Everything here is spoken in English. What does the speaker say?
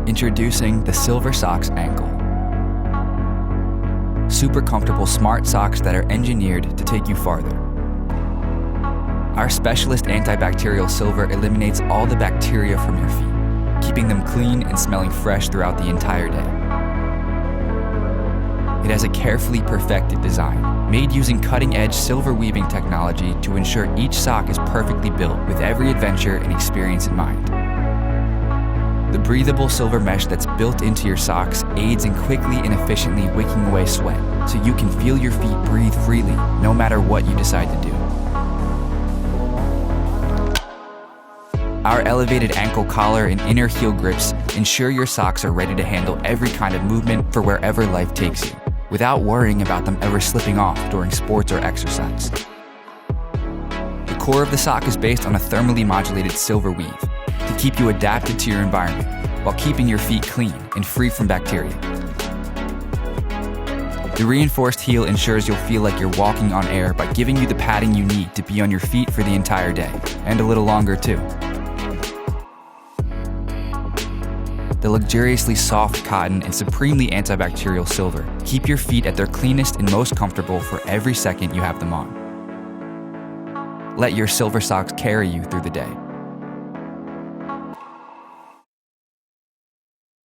Introducing the Silver Socks Ankle. Super comfortable smart socks that are engineered to take you farther. Our specialist antibacterial silver eliminates all the bacteria from your feet, keeping them clean and smelling fresh throughout the entire day. It has a carefully perfected design, made using cutting-edge silver weaving technology to ensure each sock is perfectly built with every adventure and experience in mind. The breathable silver mesh that's built into your socks aids in quickly and efficiently wicking away sweat, so you can feel your feet breathe freely no matter what you decide to do. Our elevated ankle collar and inner heel grips ensure your socks are ready to handle every kind of movement for wherever life takes you, without worrying about them ever slipping off during sports or exercise. The core of the sock is based on a thermally modulated silver weave to keep you adapted to your environment while keeping your feet clean and free from bacteria. The reinforced heel ensures you'll feel like you're walking on air by giving you the padding you need to be on your feet for the entire day, and a little longer too. The luxuriously soft cotton and supremely antibacterial silver keep your feet at their cleanest and most comfortable for every second you have them on. Let your silver socks carry you through the day.